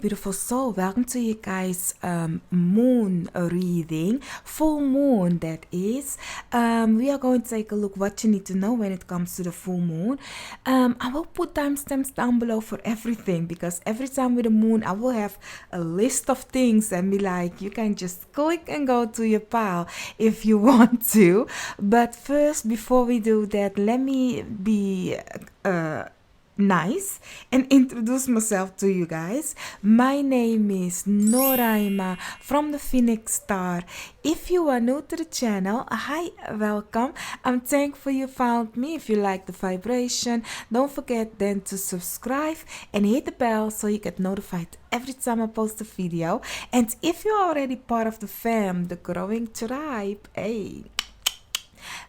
beautiful soul. Welcome to you guys moon reading, full moon that is. We are going to take a look what you need to know when it comes to the full moon. I will put timestamps down below for everything, because every time with the moon I will have a list of things and be like, you can just click and go to your pile if you want to. But first, before we do that, let me be nice and introduce myself to you guys. My name is Noraima from the Phoenix Star. If you are new to the channel, hi, welcome. I'm thankful you found me. If you like the vibration, don't forget then to subscribe and hit the bell so you get notified every time I post a video. And if you're already part of the fam, the growing tribe, hey,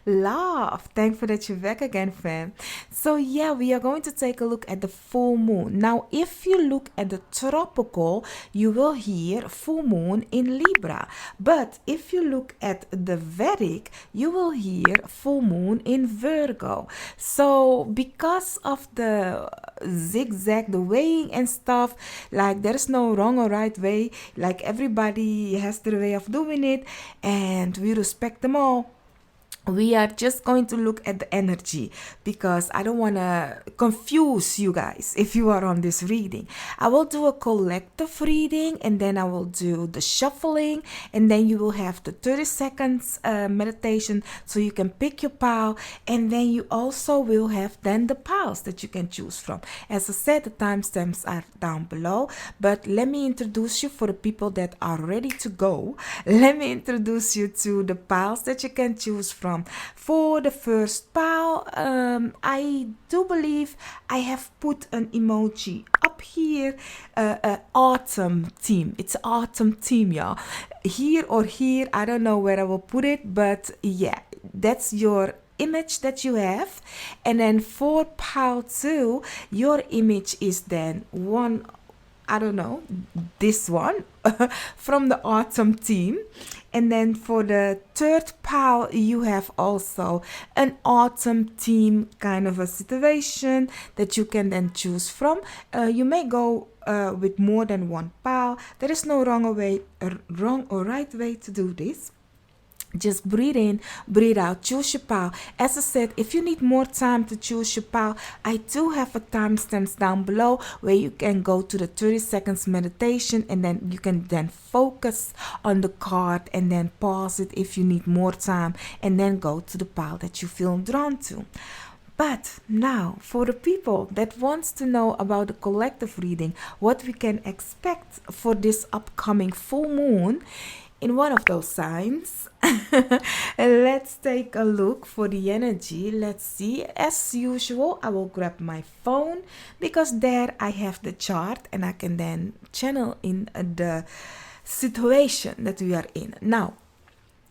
love, thankful that you're back again, fam. So yeah, we are going to take a look at the full moon. Now if you look at the tropical, you will hear full moon in Libra, but if you look at the Vedic, you will hear full moon in Virgo. So because of the zigzag, the weighing and stuff, like there's no wrong or right way, like everybody has their way of doing it and we respect them all. We are just going to look at the energy, because I don't want to confuse you guys if you are on this reading. I will do a collective reading, and then I will do the shuffling, and then you will have the 30 seconds meditation so you can pick your pile, and then you also will have then the piles that you can choose from. As I said, the timestamps are down below, but let me introduce you, for the people that are ready to go, let me introduce you to the piles that you can choose from. For the first pile, I do believe I have put an emoji up here, autumn theme. It's autumn theme, y'all. Here or here, I don't know where I will put it, but yeah, that's your image that you have. And then for pile 2, your image is then one, I don't know, this one from the autumn theme. And then for the third pile, you have also an autumn theme kind of a situation that you can then choose from. You may go with more than one pile. There is no wrong or right way to do this. Just breathe in, breathe out, choose your pile. As I said, if you need more time to choose your pile, I do have a timestamps down below where you can go to the 30 seconds meditation, and then you can then focus on the card and then pause it if you need more time, and then go to the pile that you feel drawn to. But now, for the people that wants to know about the collective reading, what we can expect for this upcoming full moon in one of those signs, let's take a look for the energy. Let's see. As usual, I will grab my phone, because there I have the chart and I can then channel in the situation that we are in. Now,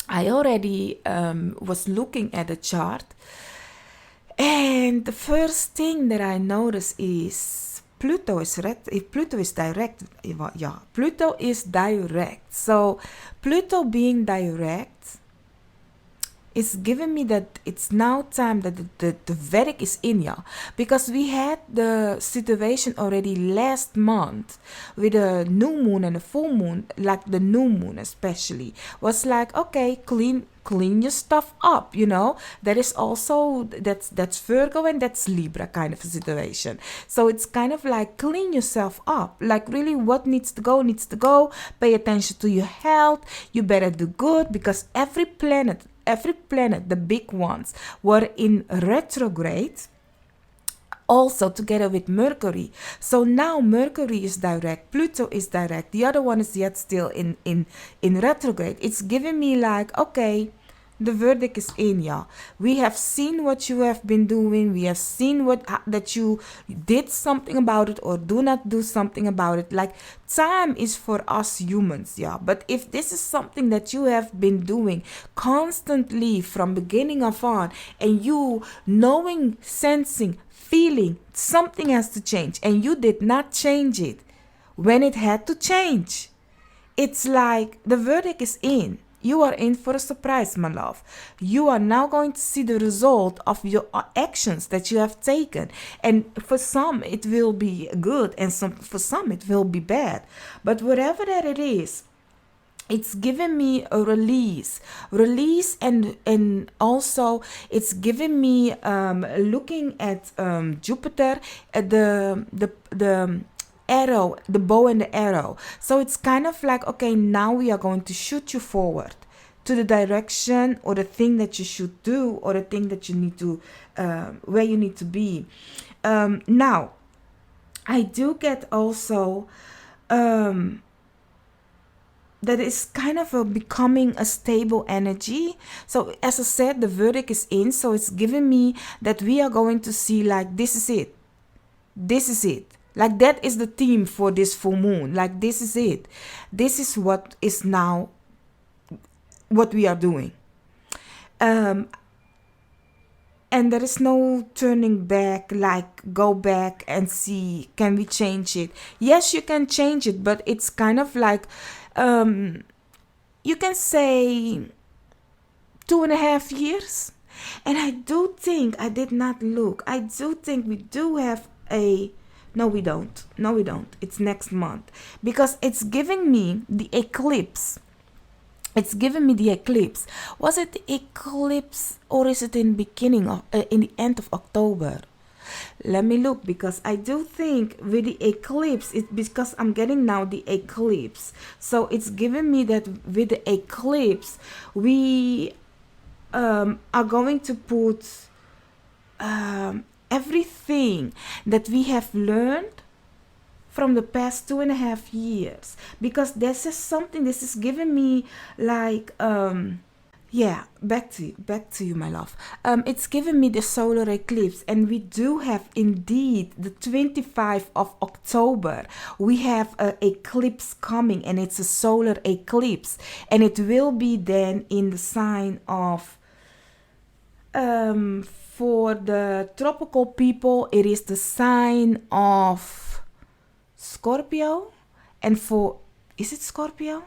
I already was looking at the chart, and the first thing that I notice is Pluto is direct. If Pluto is direct, yeah, Pluto is direct. So Pluto being direct is giving me that it's now time that the Vedic is in, yeah. Because we had the situation already last month with the new moon and the full moon, like the new moon especially, was like, okay, clean your stuff up, you know. That is also, that's Virgo and that's Libra kind of a situation. So it's kind of like clean yourself up, like really what needs to go. Pay attention to your health. You better do good, because every planet, the big ones, were in retrograde, also together with Mercury. So now Mercury is direct, Pluto is direct, the other one is yet still in retrograde. It's giving me like, okay, the verdict is in, y'all. We have seen what you have been doing. We have seen that you did something about it or do not do something about it. Like, time is for us humans, yeah. But if this is something that you have been doing constantly from beginning of on, and you knowing, sensing, feeling something has to change, and you did not change it when it had to change, it's like the verdict is in. You are in for a surprise, my love. You are now going to see the result of your actions that you have taken. And for some, it will be good, and for some, it will be bad. But whatever that it is, it's giving me a release, and also it's giving me looking at Jupiter, the arrow, the bow and the arrow. So it's kind of like, okay, now we are going to shoot you forward to the direction or the thing that you should do, or the thing that you need to where you need to be. Now I do get also that is kind of becoming a stable energy. So as I said, the verdict is in, so it's giving me that we are going to see, like, this is it, like that is the theme for this full moon, like this is it, this is what is now what we are doing. And there is no turning back, like go back and see, can we change it? Yes, you can change it, but it's kind of like, you can say 2.5 years. And I do think, I did not look, I do think we do have no, we don't. It's next month, because it's giving me the eclipse. Was it the eclipse, or is it in the end of October? Let me look, because I do think with the eclipse, it's because I'm getting now the eclipse. So it's giving me that with the eclipse, we are going to put everything that we have learned from the past 2.5 years, because this is giving me like back to you, my love. It's giving me the solar eclipse, and we do have indeed the 25th of October. We have an eclipse coming, and it's a solar eclipse, and it will be then in the sign of for the tropical people, it is the sign of Scorpio, and is it Scorpio?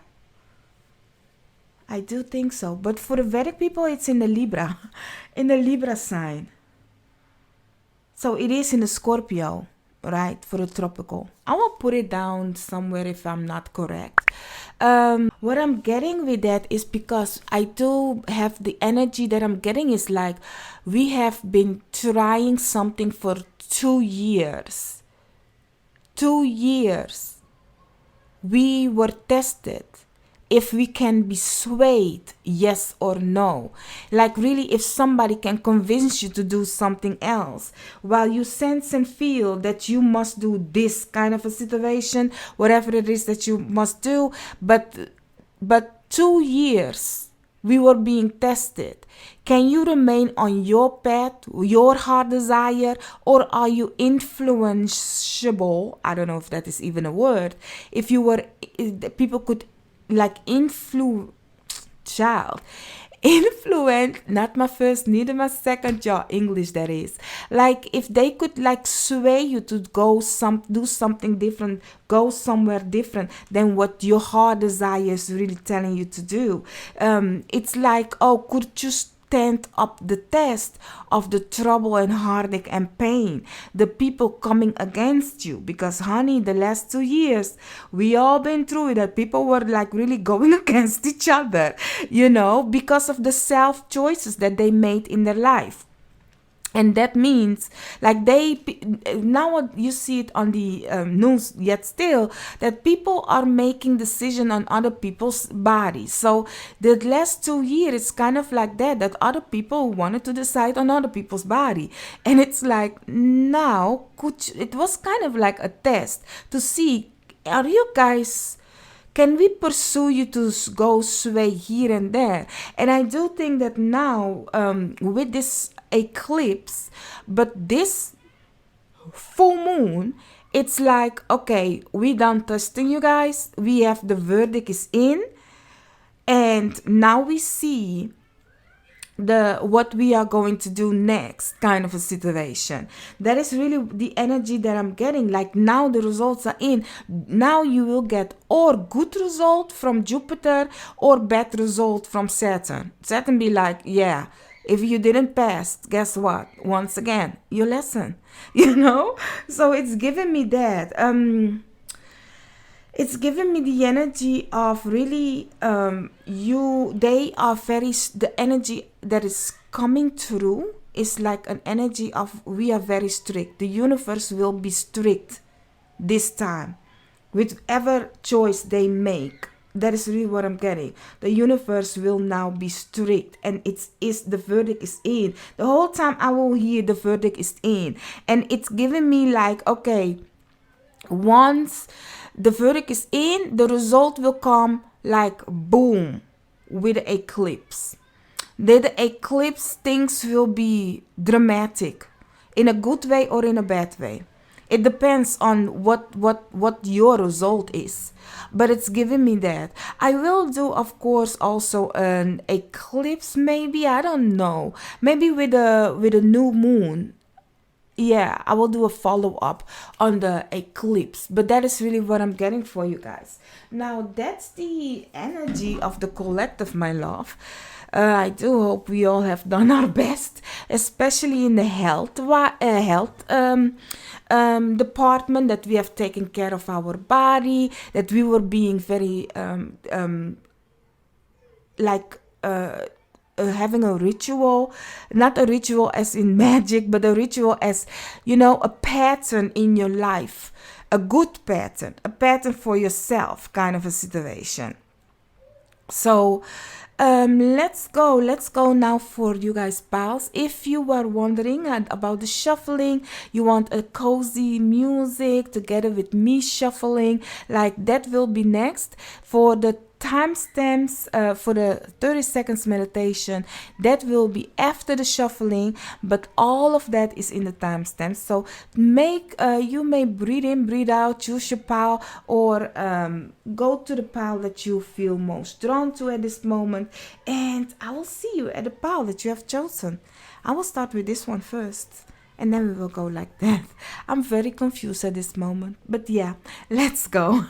I do think so, but for the Vedic people, it's in the Libra sign. So it is in the Scorpio, right, for the tropical. I will put it down somewhere if I'm not correct. What I'm getting with that is, because I do have the energy that I'm getting is like, we have been trying something for 2 years. 2 years. We were tested if we can be swayed, yes or no. Like really, if somebody can convince you to do something else, while you sense and feel that you must do this kind of a situation, whatever it is that you must do, but 2 years we were being tested. Can you remain on your path, your heart desire, or are you influenceable? I don't know if that is even a word. If you were, people could like influence, not my first, neither my second, English that is. Like if they could like sway you to do something different, go somewhere different than what your heart desire is really telling you to do. It's like, oh, could you stand up the test of the trouble and heartache and pain, the people coming against you? Because honey, the last 2 years we all been through it, that people were like really going against each other, because of the self choices that they made in their life. And that means like now you see it on the news, yet still, that people are making decisions on other people's bodies. So the last 2 years, it's kind of like that other people wanted to decide on other people's body. And it's like, now, it was kind of like a test to see, are you guys, can we pursue you to go sway here and there? And I do think that now, with this eclipse, but this full moon, it's like, okay, we done testing you guys. We have the verdict is in. And now we see the what we are going to do next kind of a situation. That is really the energy that I'm getting. Like now the results are in. Now you will get or good result from Jupiter or bad result from Saturn. Saturn be like, yeah, if you didn't pass, guess what, once again your lesson. So it's giving me that. It's giving me the energy of really they are very the energy that is coming through is like an energy of we are very strict. The universe will be strict this time, whichever choice they make. That is really what I'm getting. The universe will now be strict, and it's is the verdict is in. The whole time I will hear the verdict is in, and it's giving me like, okay, once the verdict is in, the result will come like boom with the eclipse. The eclipse, things will be dramatic in a good way or in a bad way. It depends on what your result is, but it's giving me that. I will do, of course, also an eclipse. Maybe, I don't know. Maybe with a new moon. Yeah, I will do a follow up on the eclipse, but that is really what I'm getting for you guys. Now, that's the energy of the collective, my love. I do hope we all have done our best, especially in the health department, that we have taken care of our body, that we were being very like having a ritual, not a ritual as in magic, but a ritual as, a pattern in your life, a good pattern, a pattern for yourself kind of a situation. So let's go now for you guys, pals. If you are wondering about the shuffling, you want a cozy music together with me shuffling, like that will be next. For the timestamps, for the 30 seconds meditation, that will be after the shuffling, but all of that is in the timestamps. So you may breathe in, breathe out, choose your pile, or go to the pile that you feel most drawn to at this moment, and I will see you at the pile that you have chosen. I will start with this one first, and then we will go like that. I'm very confused at this moment, but yeah, let's go.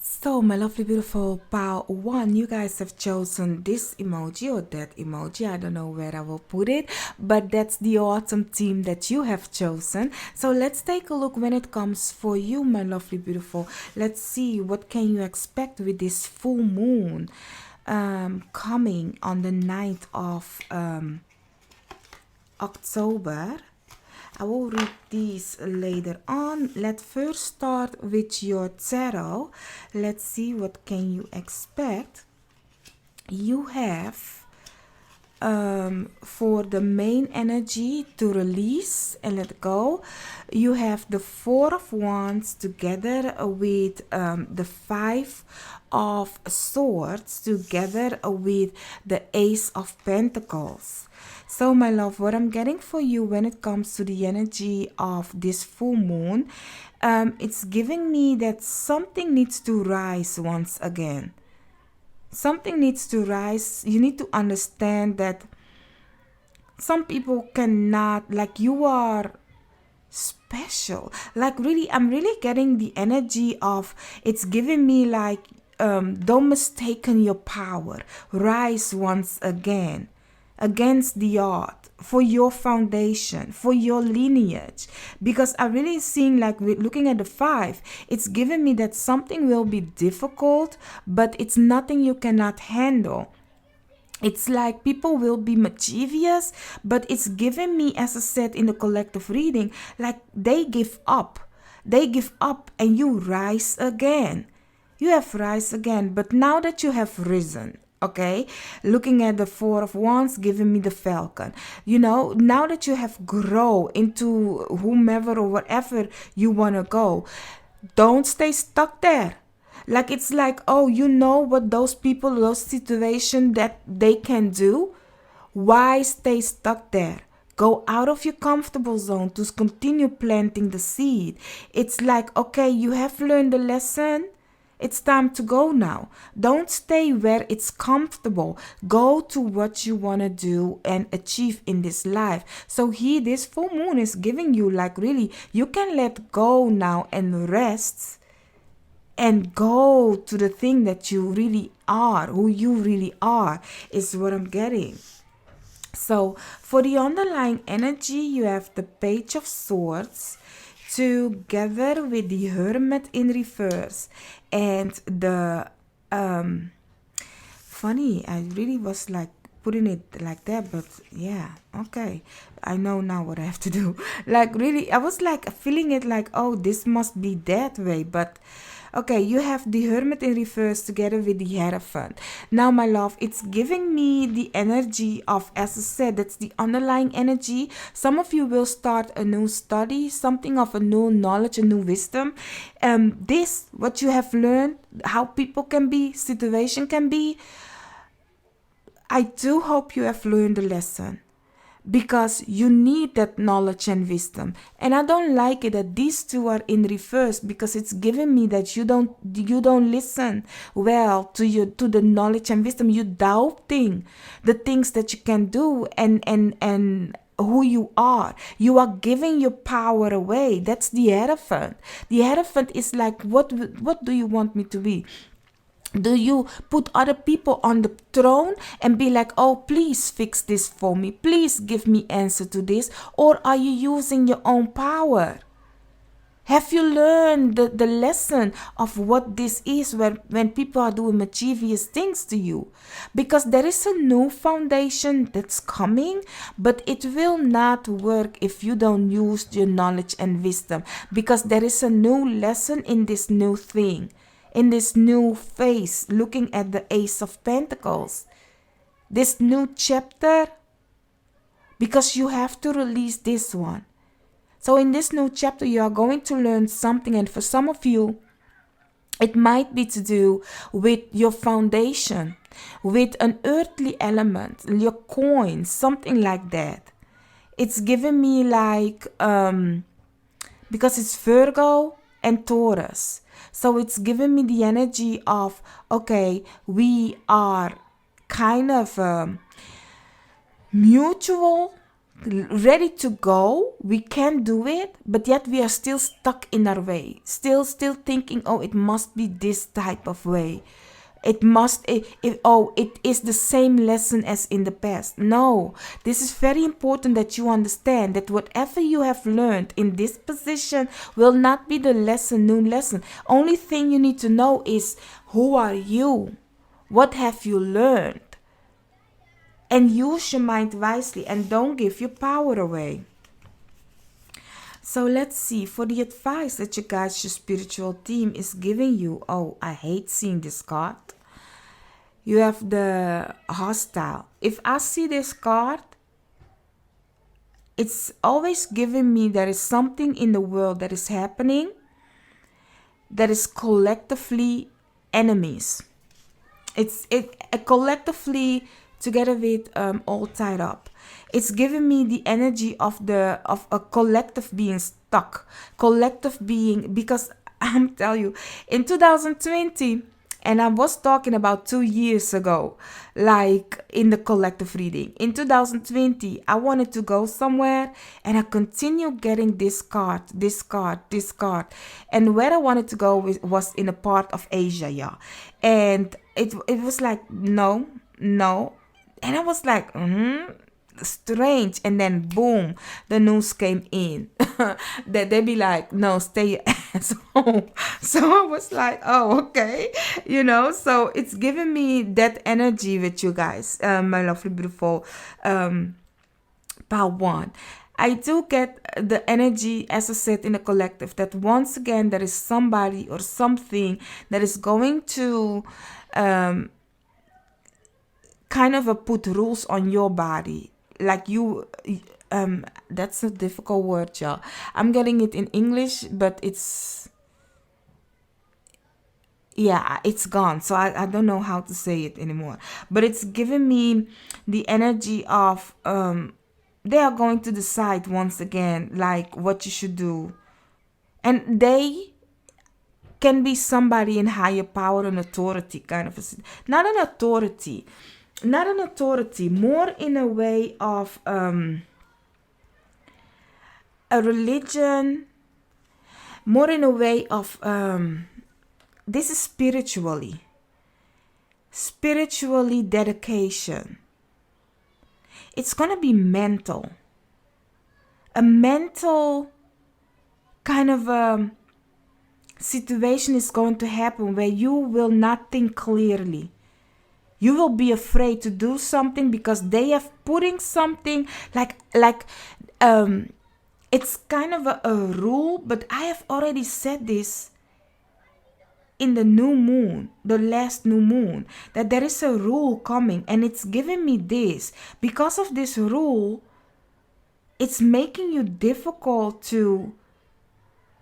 So, my lovely, beautiful pal one, you guys have chosen this emoji or that emoji. I don't know where I will put it, but that's the awesome team that you have chosen. So, let's take a look when it comes for you, my lovely, beautiful. Let's see what can you expect with this full moon coming on the 9th of October. I will read these later on. Let's first start with your tarot. Let's see what can you expect. You have for the main energy to release and let go, you have the Four of Wands together with the Five of Swords together with the Ace of Pentacles. So, my love, what I'm getting for you when it comes to the energy of this full moon, it's giving me that something needs to rise once again. Something needs to rise. You need to understand that some people cannot, like, you are special. Like, really, I'm really getting the energy of, it's giving me like, don't mistaken your power. Rise once again against the odds for your foundation, for your lineage. Because I really seeing, like, looking at the five, it's giving me that something will be difficult, but it's nothing you cannot handle. It's like people will be mischievous, but it's giving me, as I said in the collective reading, like they give up. They give up and you rise again. You have rise again, but now that you have risen, okay, looking at the Four of Wands giving me the Falcon, you know, now that you have grown into whomever or whatever you want to go, don't stay stuck there. Like, it's like, oh, you know what those people, those situations that they can do? Why stay stuck there? Go out of your comfortable zone to continue planting the seed. It's like, okay, you have learned the lesson. It's time to go now. Don't stay where it's comfortable. Go to what you want to do and achieve in this life. So here, this full moon is giving you, like, really, you can let go now and rest and go to the thing that you really are, who you really are, is what I'm getting. So for the underlying energy, you have the Page of Swords together with the Hermit in reverse, and the funny, I really was like putting it like that, but yeah, okay, I know now what I have to do. Like really, I was like feeling it like, oh, this must be that way, but okay, you have the Hermit in reverse together with the Hierophant. Now, my love, it's giving me the energy of, as I said, that's the underlying energy. Some of you will start a new study, something of a new knowledge, a new wisdom. This, what you have learned, how people can be, situation can be, I do hope you have learned the lesson, because you need that knowledge and wisdom. And I don't like it that these two are in reverse, because it's giving me that you don't listen well to the knowledge and wisdom. You doubting the things that you can do, and who you are. You are giving your power away. That's the Hierophant. The Hierophant is like, what do you want me to be? Do you put other people on the throne and be like, oh, please fix this for me, please give me answer to this? Or are you using your own power? Have you learned the lesson of what this is when people are doing mischievous things to you? Because there is a new foundation that's coming, but it will not work if you don't use your knowledge and wisdom, because there is a new lesson in this new thing, in this new phase, looking at the Ace of Pentacles, this new chapter, because you have to release this one. So in this new chapter, you are going to learn something, and for some of you, it might be to do with your foundation, with an earthly element, your coin, something like that. It's giving me like, because it's Virgo and Taurus. So it's giving me the energy of, okay, we are kind of mutual, ready to go. We can do it, but yet we are still stuck in our way. Still thinking, oh, it must be this type of way. It is the same lesson as in the past. No, this is very important that you understand that whatever you have learned in this position will not be the new lesson. Only thing you need to know is, who are you? What have you learned? And use your mind wisely, and don't give your power away. So let's see, for the advice that your guys, your spiritual team is giving you. Oh, I hate seeing this card. You have the Hostile. If I see this card, it's always giving me there is something in the world that is happening that is collectively enemies. It's collectively together with all tied up. It's giving me the energy of a collective being stuck, collective being, because I'm telling you, in 2020, and I was talking about 2 years ago, like in the collective reading. In 2020, I wanted to go somewhere, and I continued getting this card. And where I wanted to go was in a part of Asia, yeah. And it was like, no. And I was like, strange. And then boom, the news came in that they be like, no, stay your ass home. So I was like, oh, okay, so it's giving me that energy with you guys, my lovely, beautiful part one. I do get the energy, as I said, in a collective, that once again there is somebody or something that is going to kind of put rules on your body. Like you, that's a difficult word, y'all. I'm getting it in English, but it's gone. So I don't know how to say it anymore. But it's giving me the energy of, they are going to decide once again, like what you should do. And they can be somebody in higher power and authority, kind of. Not an authority, more in a way of a religion, more in a way of this is spiritually dedication. It's going to be mental. A mental kind of situation is going to happen where you will not think clearly. You will be afraid to do something because they have putting something like it's kind of a rule, but I have already said this in the new moon, the last new moon, that there is a rule coming, and it's giving me this. Because of this rule, it's making you difficult to,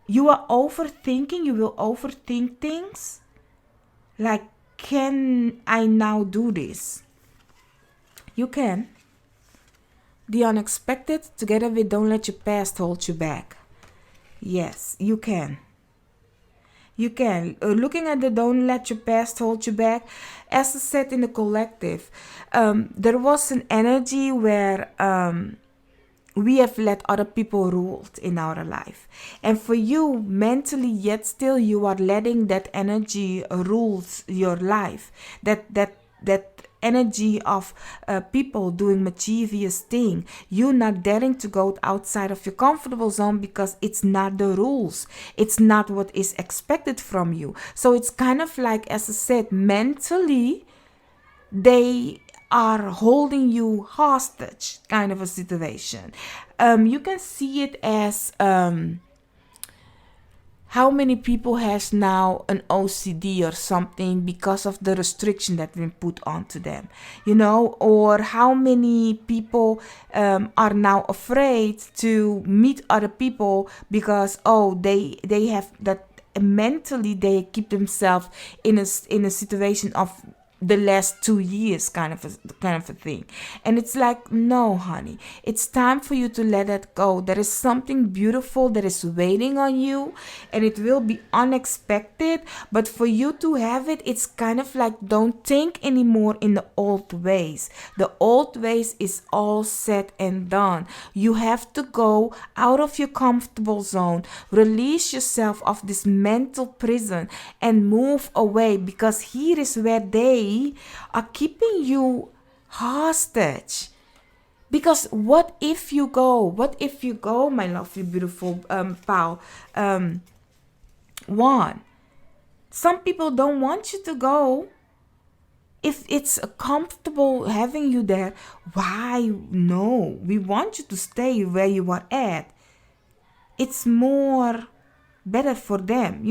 you are overthinking, you will overthink things. Like, can I now do this? You can. The unexpected, together with don't let your past hold you back. Yes, you can. You can. Looking at the don't let your past hold you back, as I said in the collective, there was an energy where we have let other people rule in our life. And for you, mentally, yet still, you are letting that energy rules your life. That energy of people doing mischievous thing. You not daring to go outside of your comfortable zone because it's not the rules. It's not what is expected from you. So it's kind of like, as I said, mentally, they are holding you hostage, kind of a situation. You can see it as how many people has now an OCD or something because of the restriction that been put onto them, or how many people are now afraid to meet other people because they have that mentally they keep themselves in a situation of the last 2 years kind of a thing. And it's like, no, honey, it's time for you to let that go. There is something beautiful that is waiting on you, and it will be unexpected, but for you to have it, it's kind of like, don't think anymore in the old ways. The old ways is all said and done. You have to go out of your comfortable zone, release yourself of this mental prison, and move away, because here is where they are keeping you hostage. Because what if you go, my lovely, beautiful pal, Juan? Some people don't want you to go. If it's comfortable having you there, why? No, we want you to stay where you are at. It's more better for them,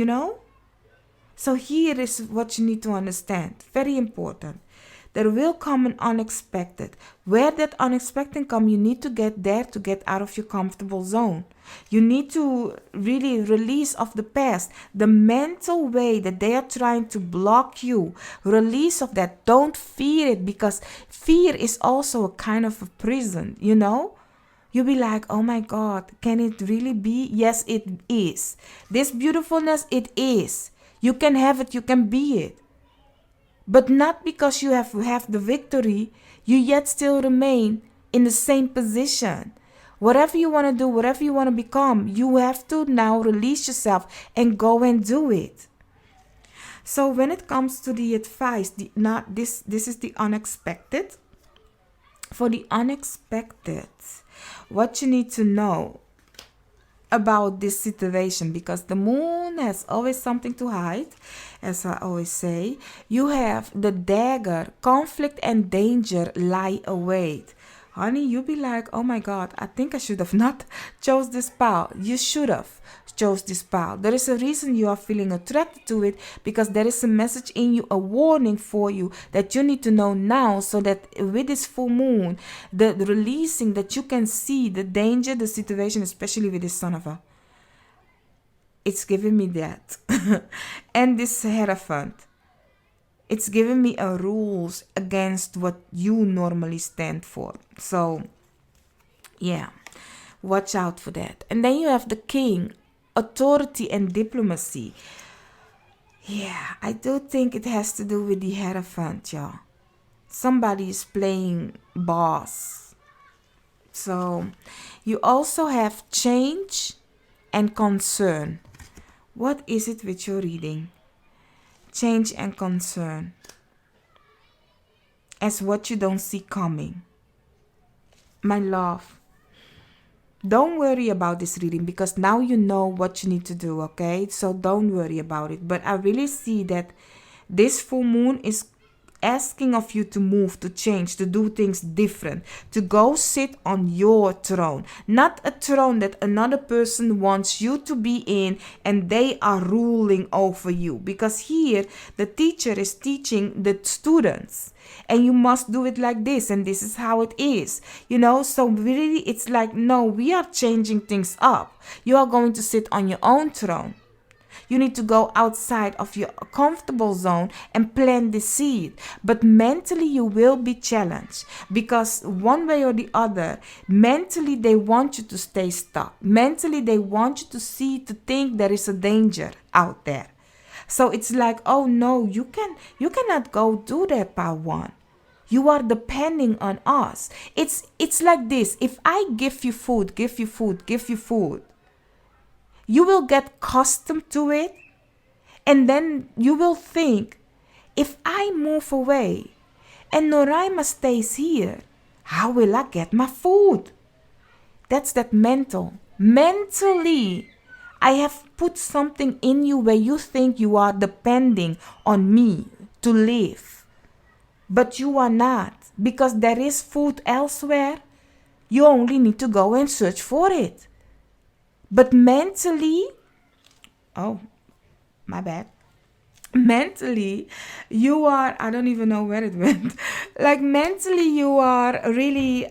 So here is what you need to understand. Very important. There will come an unexpected. Where that unexpected come, you need to get there to get out of your comfortable zone. You need to really release of the past. The mental way that they are trying to block you. Release of that. Don't fear it, because fear is also a kind of a prison, You'll be like, oh my God, can it really be? Yes, it is. This beautifulness, it is. You can have it, you can be it. But not because you have the victory, you yet still remain in the same position. Whatever you want to do, whatever you want to become, you have to now release yourself and go and do it. So when it comes to the advice, this is the unexpected. For the unexpected, what you need to know about this situation, because the moon has always something to hide, as I always say. You have the dagger, conflict and danger lie await. Honey, you be like, oh my God, I think I should have not chose this path. You should have chose this path. There is a reason you are feeling attracted to it, because there is a message in you, a warning for you that you need to know now, so that with this full moon, the releasing, that you can see the danger, the situation, especially with this son of a. It's giving me that. And this Hierophant. It's giving me a rules against what you normally stand for. So, yeah, watch out for that. And then you have the King, authority and diplomacy. Yeah, I do think it has to do with the Hierophant, y'all. Somebody is playing boss. So, you also have change and concern. What is it with your reading? change and concern as what you don't see coming. My love, don't worry about this reading because now you know what you need to do, okay? So don't worry about it. But I really see that this full moon is asking of you to move, to change, to do things different, to go sit on your throne, not a throne that another person wants you to be in and they are ruling over you. Because here the teacher is teaching the students and you must do it like this and this is how it is, so really it's like, no, we are changing things up. You are going to sit on your own throne. You need to go outside of your comfortable zone and plant the seed. But mentally you will be challenged because one way or the other, mentally they want you to stay stuck. Mentally they want you to think there is a danger out there. So it's like, oh no, you cannot go do that, part one. You are depending on us. It's like this. If I give you food, you will get accustomed to it, and then you will think, if I move away and Noraima stays here, how will I get my food? That's that mental. Mentally, I have put something in you where you think you are depending on me to live. But you are not, because there is food elsewhere. You only need to go and search for it. But mentally, oh, my bad. Mentally, you are, I don't even know where it went. Like mentally, you are really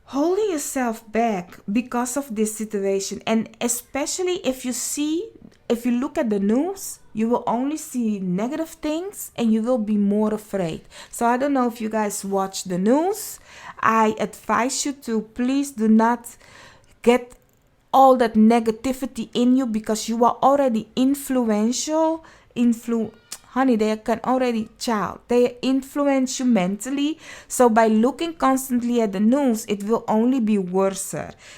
holding yourself back because of this situation. And especially if you look at the news, you will only see negative things and you will be more afraid. So I don't know if you guys watch the news. I advise you to please do not get all that negativity in you because you are already influential. Honey, they can already they influence you mentally. So by looking constantly at the news, it will only be worse.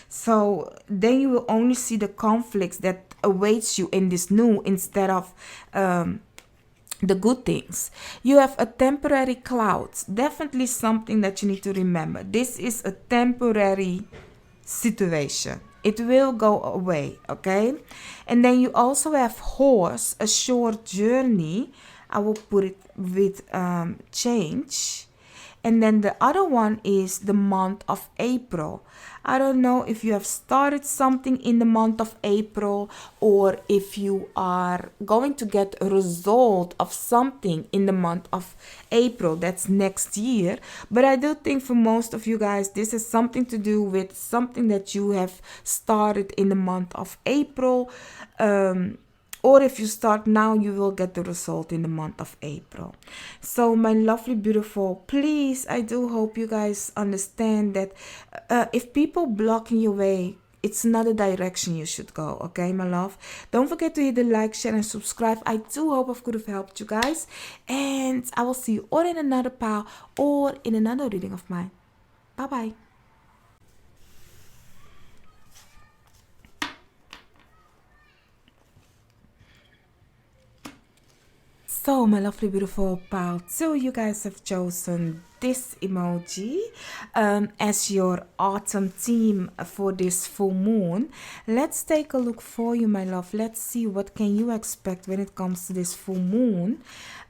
So then you will only see the conflicts that awaits you in this new instead of the good things. You have a temporary clouds. Definitely something that you need to remember. This is a temporary situation. It will go away, okay? And then you also have horse, a short journey. I will put it with change. And then the other one is the month of April. I don't know if you have started something in the month of April or if you are going to get a result of something in the month of April. That's next year. But I do think for most of you guys, this has something to do with something that you have started in the month of April. Or if you start now, you will get the result in the month of April. So my lovely, beautiful, please, I do hope you guys understand that if people blocking your way, it's not a direction you should go. Okay, my love? Don't forget to hit the like, share, and subscribe. I do hope I could have helped you guys. And I will see you or in another pile or in another reading of mine. Bye-bye. So my lovely beautiful pile 2, you guys have chosen this emoji as your autumn theme for this full moon. Let's take a look for you, my love. Let's see what can you expect when it comes to this full moon.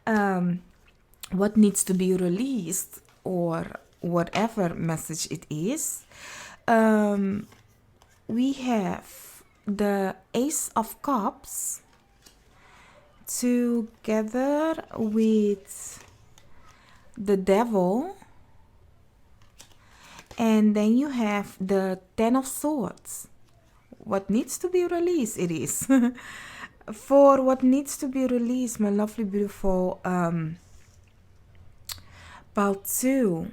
What needs to be released or whatever message it is. We have the Ace of Cups together with the Devil, and then you have the Ten of Swords. What needs to be released, it is. For what needs to be released, my lovely beautiful part 2.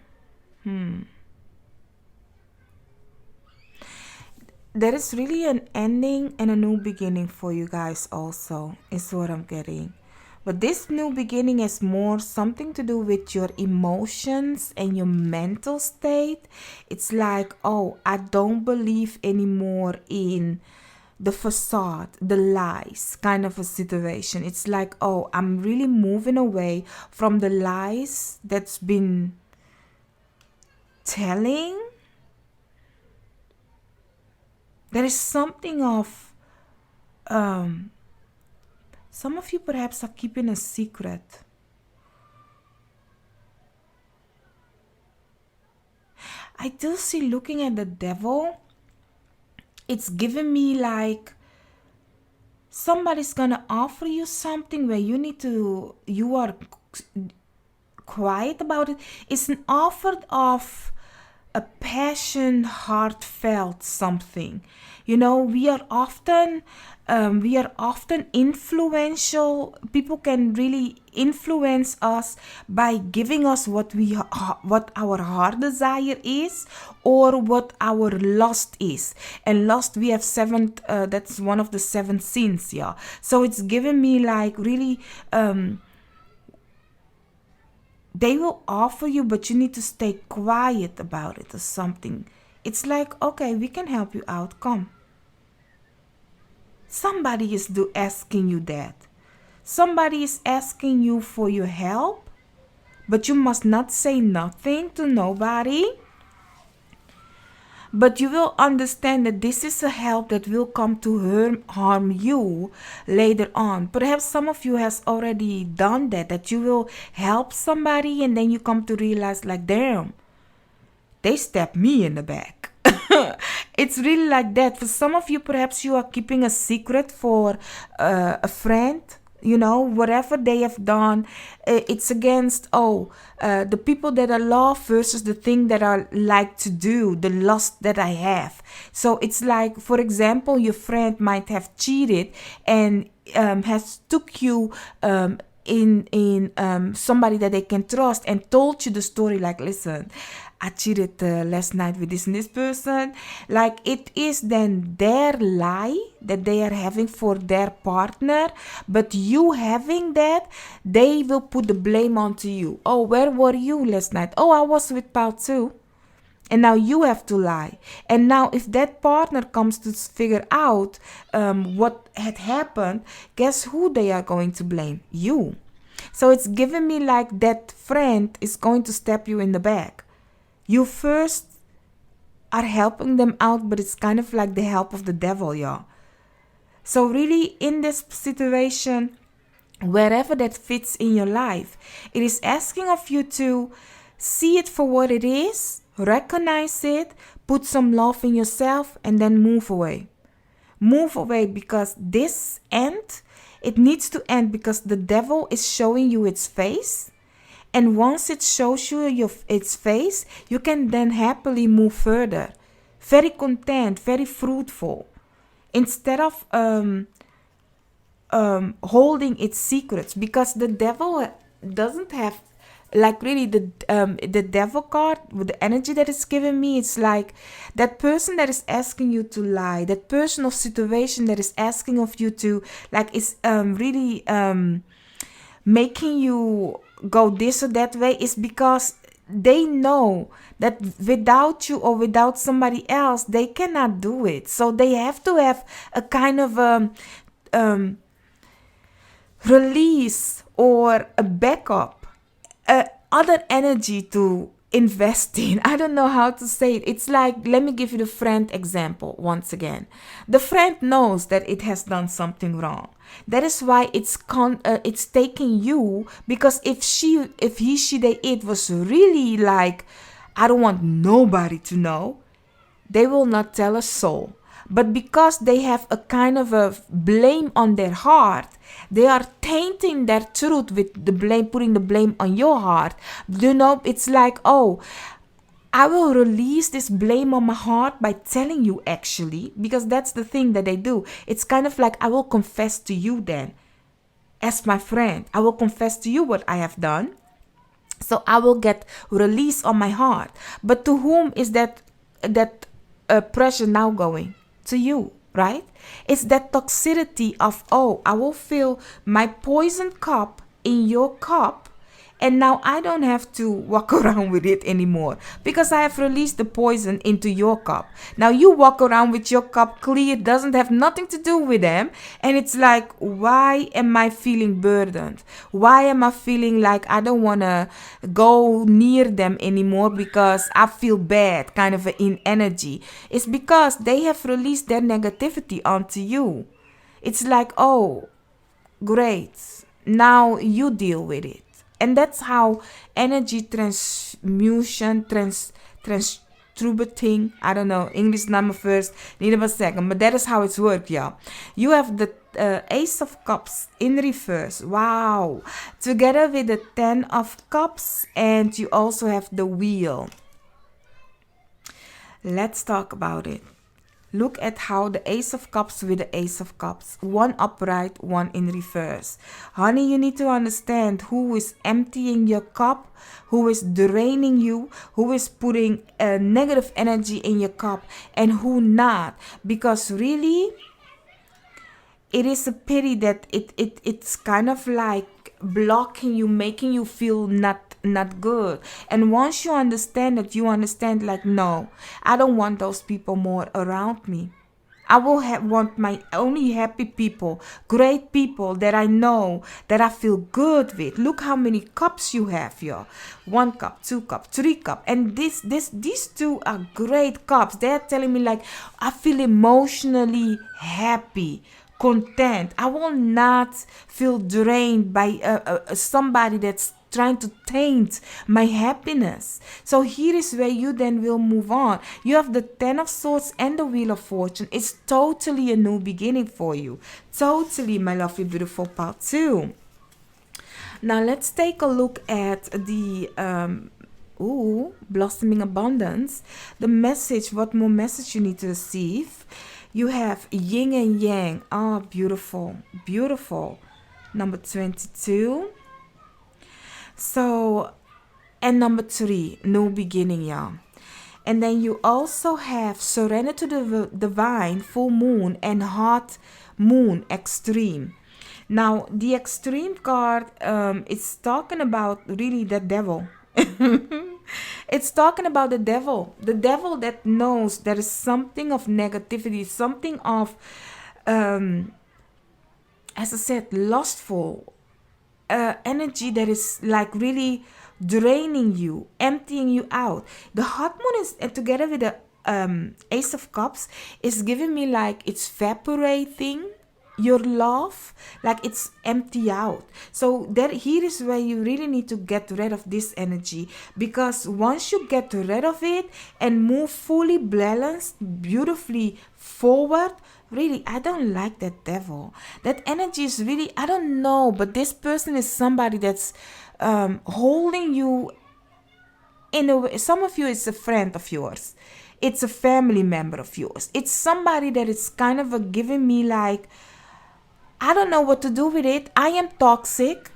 There is really an ending and a new beginning for you guys also, is what I'm getting. But this new beginning is more something to do with your emotions and your mental state. It's like, oh, I don't believe anymore in the facade, the lies kind of a situation. It's like, oh, I'm really moving away from the lies that's been telling. There is something of, some of you perhaps are keeping a secret. I do see, looking at the devil, it's giving me like somebody's gonna offer you something where you are quiet about it. It's an offer of a passion, heartfelt something. You know, we are often influential. People can really influence us by giving us what our heart desire is, or what our lust is. And lust, we have seven. That's one of the 7 sins. Yeah. So it's giving me like really. They will offer you, but you need to stay quiet about it or something. It's like, okay, we can help you out. Come. Somebody is asking you that. Somebody is asking you for your help, but you must not say nothing to nobody. But you will understand that this is a help that will come to harm you later on. Perhaps some of you has already done that you will help somebody and then you come to realize like, damn, they stabbed me in the back. It's really like that. For some of you, perhaps you are keeping a secret for a friend. You know, whatever they have done, it's against, the people that I love versus the thing that I like to do, the lust that I have. So it's like, for example, your friend might have cheated and has took you in somebody that they can trust and told you the story like, listen, I cheated last night with this and this person. Like, it is then their lie that they are having for their partner, but you having that, they will put the blame onto you. Oh, where were you last night? Oh, I was with Paul too. And now you have to lie. And now if that partner comes to figure out what had happened, guess who they are going to blame? You. So it's giving me like that friend is going to stab you in the back. You first are helping them out, but it's kind of like the help of the devil, y'all. So really, in this situation, wherever that fits in your life, it is asking of you to see it for what it is, recognize it, put some love in yourself, and then move away. Move away, because this end, it needs to end, because the devil is showing you its face. And once it shows you its face, you can then happily move further. Very content, very fruitful. Instead of holding its secrets. Because the devil doesn't have, like, really the devil card with the energy that it's giving me. It's like that person that is asking you to lie. That person or situation that is asking of you to, like, is really making you go this or that way, is because they know that without you or without somebody else, they cannot do it. So they have to have a kind of release or a backup, other energy to invest in. I don't know how to say it. It's like, let me give you the friend example once again. The friend knows that it has done something wrong. That is why it's taking you, because if he, she, they, it was really like, I don't want nobody to know, they will not tell a soul. But because they have a kind of a blame on their heart, they are tainting their truth with the blame, putting the blame on your heart. You know, it's like, oh, I will release this blame on my heart by telling you, actually, because that's the thing that they do. It's kind of like, I will confess to you then, as my friend. I will confess to you what I have done. So I will get release on my heart. But to whom is that pressure now going? To you, right? It's that toxicity of, oh, I will fill my poison cup in your cup, And now I don't have to walk around with it anymore because I have released the poison into your cup. Now you walk around with your cup clear, doesn't have nothing to do with them. And it's like, why am I feeling burdened? Why am I feeling like I don't want to go near them anymore because I feel bad, kind of in energy? It's because they have released their negativity onto you. It's like, oh, great. Now you deal with it. And that's how energy transmutation, transmuting, I don't know, English number first, need of a second, but that is how it's worked, yeah. You have the Ace of Cups in reverse, wow, together with the 10 of Cups, and you also have the Wheel. Let's talk about it. Look at how the Ace of Cups with the Ace of Cups. One upright, one in reverse. Honey, you need to understand who is emptying your cup, who is draining you, who is putting a negative energy in your cup, and who not. Because really, it is a pity that it's kind of like blocking you, making you feel not good. And once you understand that, you understand like, no, I don't want those people more around me. I will want my only happy people, great people that I know, that I feel good with. Look how many cups you have here. 1 cup, 2 cup, 3 cup. And these two are great cups. They're telling me like, I feel emotionally happy, content. I will not feel drained by somebody that's trying to taint my happiness. So here is where you then will move on. You have the 10 of Swords and the Wheel of Fortune. It's totally a new beginning for you. Totally, my lovely, beautiful part 2. Now let's take a look at the blossoming abundance. The message, what more message you need to receive. You have yin and yang. Oh, beautiful, beautiful. Number 22. So, and number 3, new beginning, yeah. And then you also have surrender to the divine, full moon, and hot moon, extreme. Now, the extreme card is talking about really the devil. It's talking about the devil that knows there is something of negativity, something of, as I said, lustful energy that is like really draining you, emptying you out. The hot moon is together with the Ace of Cups is giving me like it's evaporating your love, like it's empty out. So that here is where you really need to get rid of this energy, because once you get rid of it and move fully balanced, beautifully forward, really, I don't like that devil. That energy is really, I don't know, but this person is somebody that's holding you in a way. Some of you, it's a friend of yours. It's a family member of yours. It's somebody that is kind of giving me like, I don't know what to do with it. I am toxic.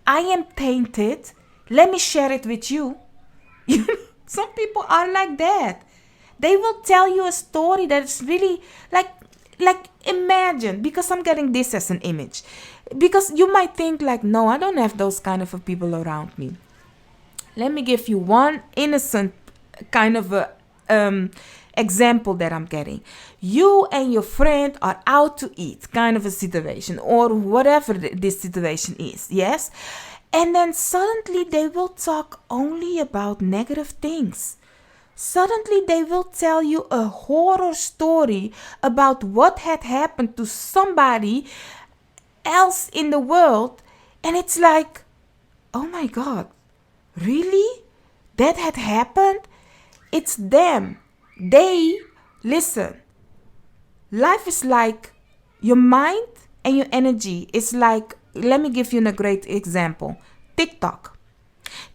I am tainted. Let me share it with you. Some people are like that. They will tell you a story that is really like imagine, because I'm getting this as an image. Because you might think like, no, I don't have those kind of people around me. Let me give you one innocent kind of a example that I'm getting. You and your friend are out to eat, kind of a situation, or whatever this situation is, yes? And then suddenly they will talk only about negative things. Suddenly they will tell you a horror story about what had happened to somebody else in the world. And it's like, oh my God, really? That had happened? It's them. They, listen, life is like your mind and your energy. It's like, let me give you a great example. TikTok.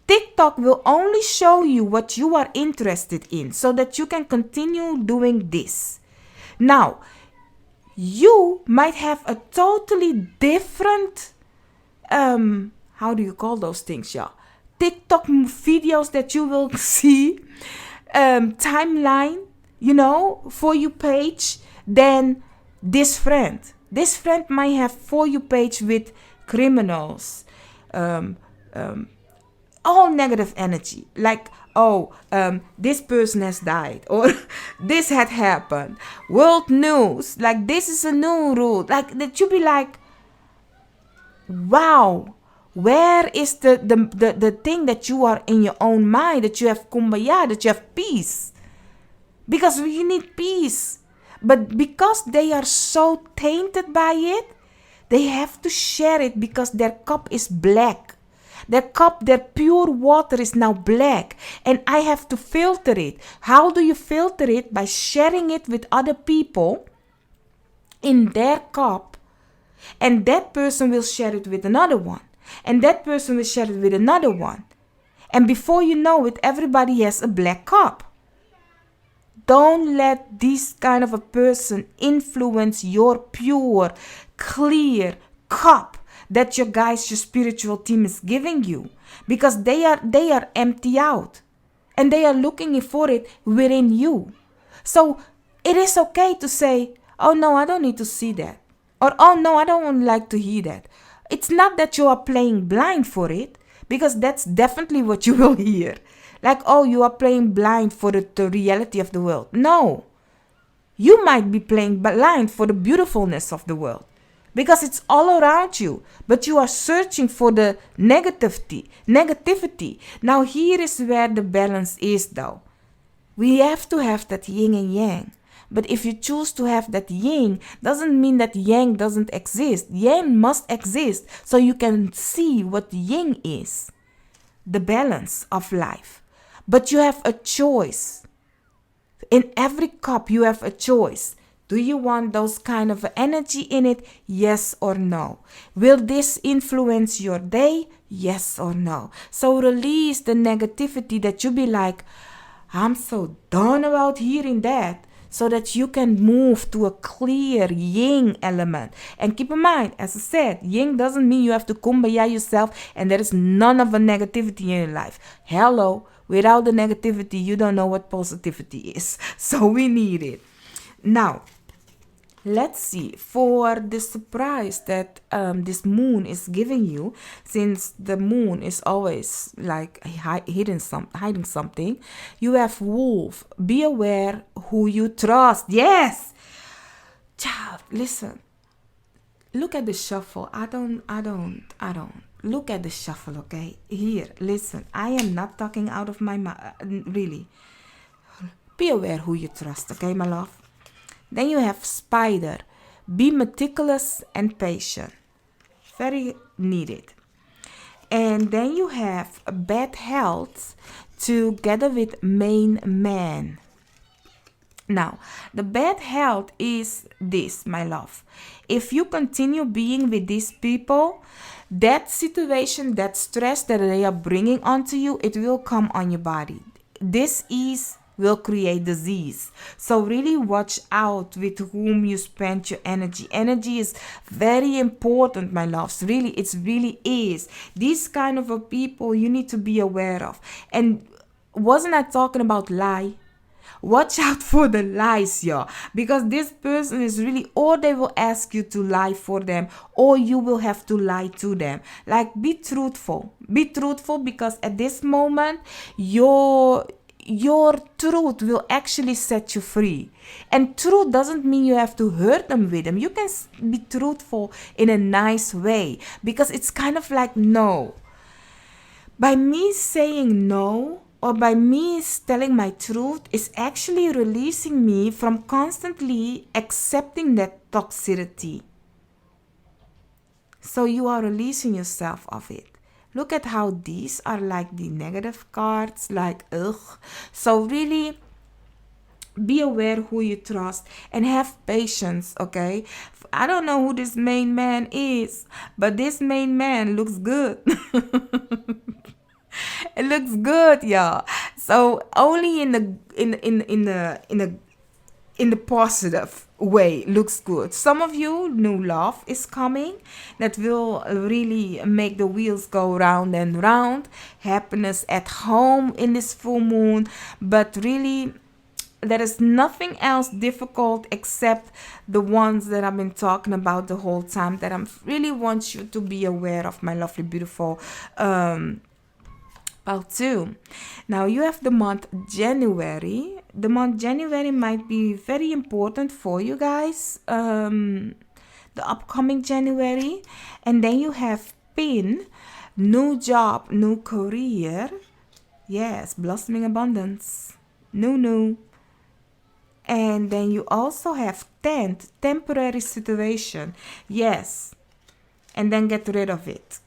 TikTok will only show you what you are interested in so that you can continue doing this. Now, you might have a totally different, how do you call those things, yeah? TikTok videos that you will see, timeline, For You page, than this friend. This friend might have For You page with criminals, all negative energy. Like, oh, this person has died, or this had happened. World news, like this is a new rule. Like that you be like, wow, where is the thing that you are in your own mind, that you have kumbaya, that you have peace? Because we need peace. But because they are so tainted by it, they have to share it because their cup is black. Their cup, their pure water is now black. And I have to filter it. How do you filter it? By sharing it with other people in their cup. And that person will share it with another one. And that person will share it with another one. And before you know it, everybody has a black cup. Don't let this kind of a person influence your pure, clear cup that your spiritual team is giving you. Because they are empty out. And they are looking for it within you. So it is okay to say, oh no, I don't need to see that. Or, oh no, I don't like to hear that. It's not that you are playing blind for it, because that's definitely what you will hear. Like, oh, you are playing blind for the reality of the world. No. You might be playing blind for the beautifulness of the world, because it's all around you. But you are searching for the negativity. Now, here is where the balance is, though. We have to have that yin and yang. But if you choose to have that yin, doesn't mean that yang doesn't exist. Yang must exist so you can see what yin is. The balance of life. But you have a choice. In every cup, you have a choice. Do you want those kind of energy in it? Yes or no? Will this influence your day? Yes or no? So release the negativity that you be like, I'm so done about hearing that. So that you can move to a clear yin element. And keep in mind, as I said, yin doesn't mean you have to kumbaya yourself and there is none of a negativity in your life. Hello, without the negativity, you don't know what positivity is. So we need it. Now, let's see, for the surprise that this moon is giving you, since the moon is always like hiding something, you have wolf. Be aware who you trust. Yes, child. Listen. Look at the shuffle. I don't. Look at the shuffle, okay? Here, listen. I am not talking out of my mouth. Really. Be aware who you trust, okay, my love? Then you have spider. Be meticulous and patient. Very needed. And then you have bad health together with main man. Now, the bad health is this, my love. If you continue being with these people, that situation, that stress that they are bringing onto you, it will come on your body. Will create disease. So really watch out with whom you spend your energy. Energy is very important, my loves. Really, it really is. These kind of people you need to be aware of. And wasn't I talking about lie? Watch out for the lies, y'all. Because this person is really, or they will ask you to lie for them, or you will have to lie to them. Like, be truthful. Be truthful, because at this moment, your truth will actually set you free. And truth doesn't mean you have to hurt them with them. You can be truthful in a nice way, because it's kind of like no. By me saying no, or by me telling my truth, is actually releasing me from constantly accepting that toxicity. So you are releasing yourself of it. Look at how these are like the negative cards, like ugh. So really be aware who you trust and have patience, okay? I don't know who this main man is, but this main man looks good. It looks good, y'all. So only in the positive way looks good. Some of you, new love is coming that will really make the wheels go round and round. Happiness at home in this full moon. But really, there is nothing else difficult except the ones that I've been talking about the whole time, that I really want you to be aware of, my lovely, beautiful Pile 2. Now you have the month January. The month January might be very important for you guys. The upcoming January. And then you have Pin, new job, new career. Yes, blossoming abundance. New. And then you also have tent, temporary situation. Yes. And then get rid of it.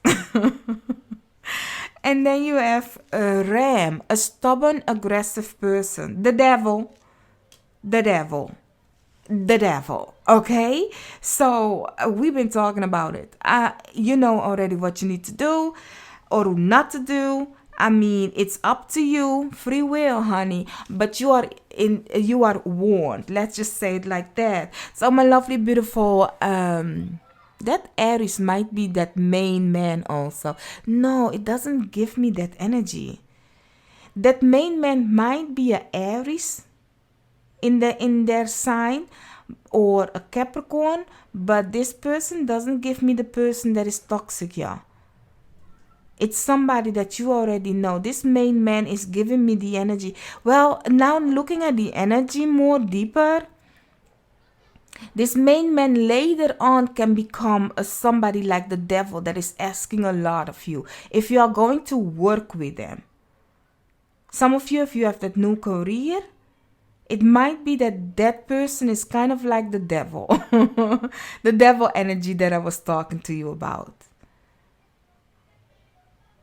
And then you have a ram, a stubborn, aggressive person. The devil. The devil. The devil. Okay? So we've been talking about it. You know already what you need to do or not to do. I mean, it's up to you. Free will, honey. But you are warned. Let's just say it like that. So my lovely, beautiful that Aries might be that main man also. No, it doesn't give me that energy. That main man might be a Aries in their sign or a Capricorn, but this person doesn't give me the person that is toxic, yeah. It's somebody that you already know. This main man is giving me the energy. Well, now looking at the energy more deeper, this main man later on can become somebody like the devil that is asking a lot of you if you are going to work with them. Some of you, if you have that new career, it might be that that person is kind of like the devil. The devil energy that I was talking to you about.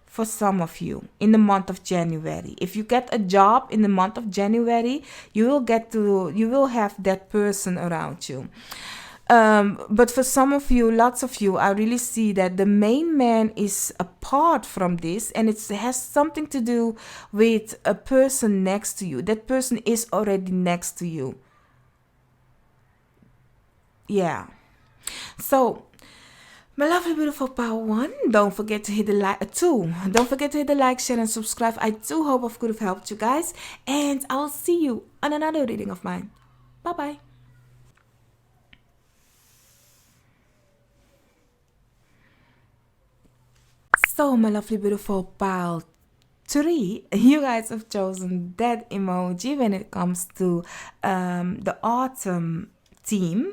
For some of you in the month of January. If you get a job in the month of January, you will have that person around you. But for some of you, lots of you, I really see that the main man is apart from this, and it has something to do with a person next to you. That person is already next to you. Yeah. So, my lovely, beautiful power one, don't forget to hit the like, two, don't forget to hit the like, share, and subscribe. I do hope I could have helped you guys, and I'll see you on another reading of mine. Bye-bye. So, my lovely, beautiful pile 3, you guys have chosen that emoji when it comes to the autumn theme.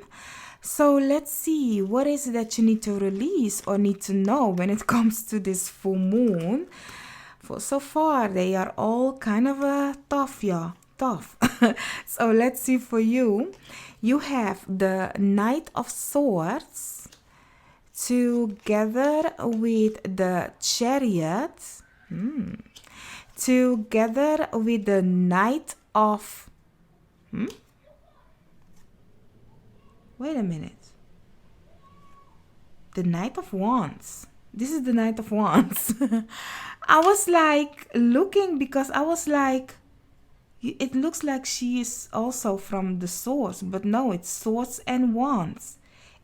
So let's see, what is it that you need to release or need to know when it comes to this full moon? For so far, they are all kind of tough, yeah, tough. So let's see for you. You have the Knight of Swords together with the Chariot, together with the Knight of... Wait a minute. The Knight of Wands. This is the Knight of Wands. I was like looking because I was like, it looks like she is also from the Swords, but no, it's Swords and Wands.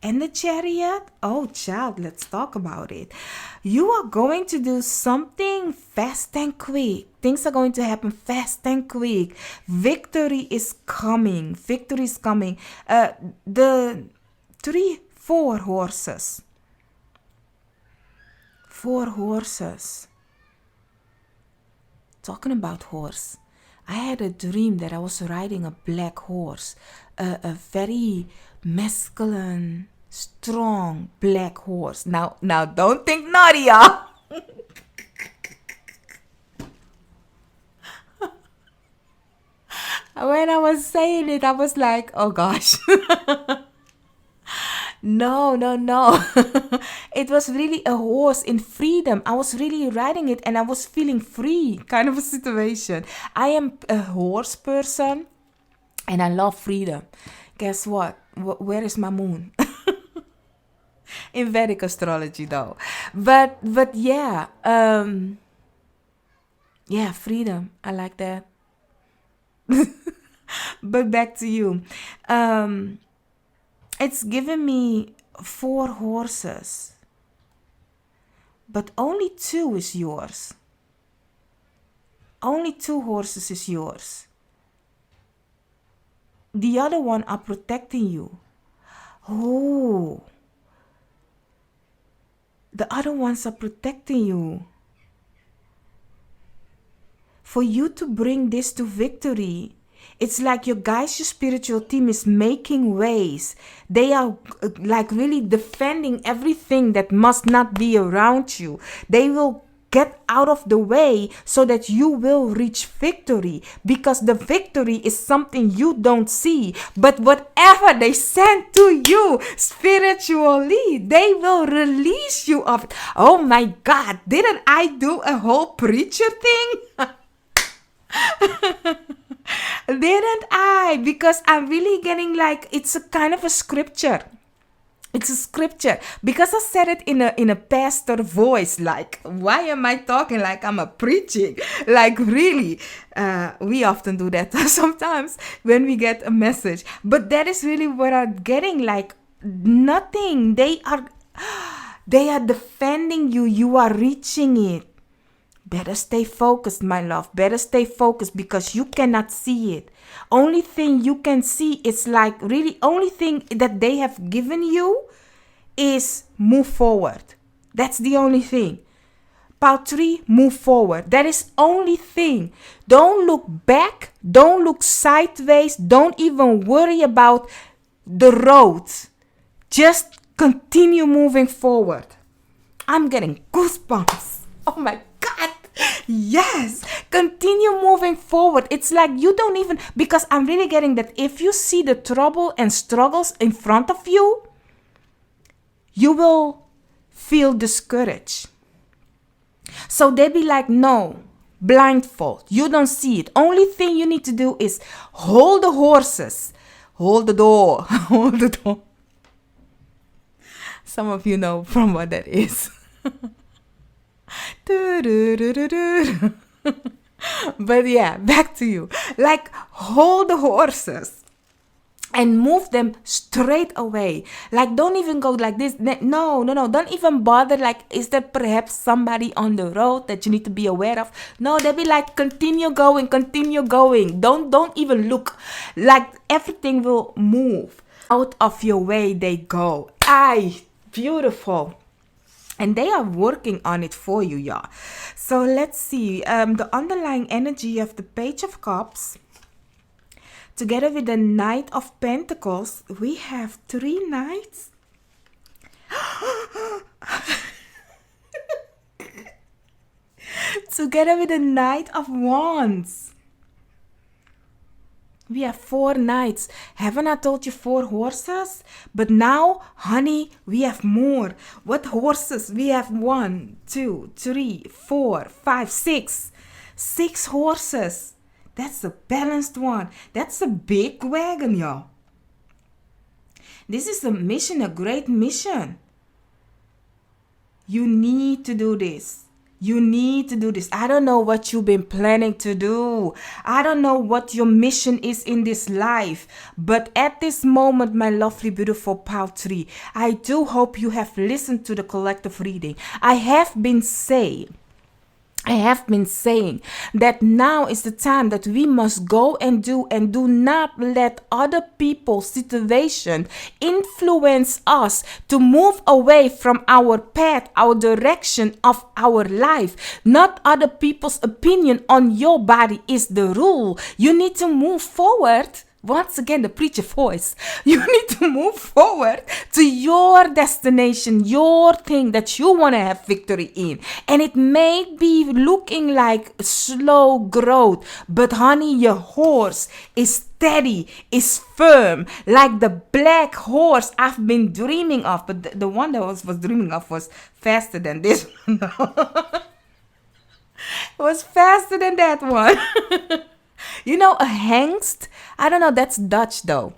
And the Chariot? Oh, child, let's talk about it. You are going to do something fast and quick. Things are going to happen fast and quick. Victory is coming. Victory is coming. The 4 horses. 4 horses. Talking about horse. I had a dream that I was riding a black horse. A very masculine, strong black horse. Now don't think naughty, y'all. When I was saying it, I was like, oh gosh. No. It was really a horse in freedom. I was really riding it and I was feeling free, kind of a situation. I am a horse person and I love freedom. Guess what? Where is my moon? In Vedic astrology though. But yeah. Yeah, freedom. I like that. But back to you. It's given me 4 horses. But only 2 is yours. Only 2 horses is yours. The other one are protecting you. Oh. The other ones are protecting you. for you to bring this to victory. It's like your guys, your spiritual team is making ways. They are like really defending everything that must not be around you. They will get out of the way so that you will reach victory, because the victory is something you don't see. But whatever they send to you spiritually, they will release you of it. Oh my God, didn't I do a whole preacher thing? Didn't I? Because I'm really getting like, it's a kind of a scripture. It's a scripture, because I said it in a pastor voice. Like, why am I talking like I'm a preaching? Like, really, we often do that sometimes when we get a message. But that is really what I'm getting. Like, nothing. They are defending you. You are reaching it. Better stay focused, my love. Better stay focused, because you cannot see it. Only thing you can see is like, really, only thing that they have given you is move forward. That's the only thing. Part 3, move forward. That is only thing. Don't look back. Don't look sideways. Don't even worry about the road. Just continue moving forward. I'm getting goosebumps. Oh my God. Yes, continue moving forward. It's like you don't even, because I'm really getting that if you see the trouble and struggles in front of you, you will feel discouraged. So they be like, no, blindfold. You don't see it. Only thing you need to do is hold the horses, hold the door, hold the door. Some of you know from what that is. But yeah, back to you. Like, hold the horses and move them straight away. Like, don't even go like this. No. Don't even bother. Like, is there perhaps somebody on the road that you need to be aware of? No, they'll be like, continue going. Don't even look. Like, everything will move. Out of your way they go. Beautiful. And they are working on it for you, y'all. So let's see. The underlying energy of the Page of Cups, together with the Knight of Pentacles, we have 3 knights. Together with the Knight of Wands, we have 4 knights. Haven't I told you 4 horses? But now, honey, we have more. What horses? We have 1, 2, 3, 4, 5, 6. 6 horses. That's a balanced one. That's a big wagon, y'all. This is a mission, a great mission. You need to do this. You need to do this. I don't know what you've been planning to do. I don't know what your mission is in this life. But at this moment, my lovely, beautiful Part 3, I do hope you have listened to the collective reading. I have been saying that now is the time that we must go and do not let other people's situation influence us to move away from our path, our direction of our life. Not other people's opinion on your body is the rule. You need to move forward. Once again, the preacher voice. You need to move forward to your destination, your thing that you want to have victory in. And it may be looking like slow growth, but honey, your horse is steady, is firm, like the black horse I've been dreaming of. But the one that I was dreaming of was faster than this one. It was faster than that one. You know, a hengst, I don't know, that's Dutch though.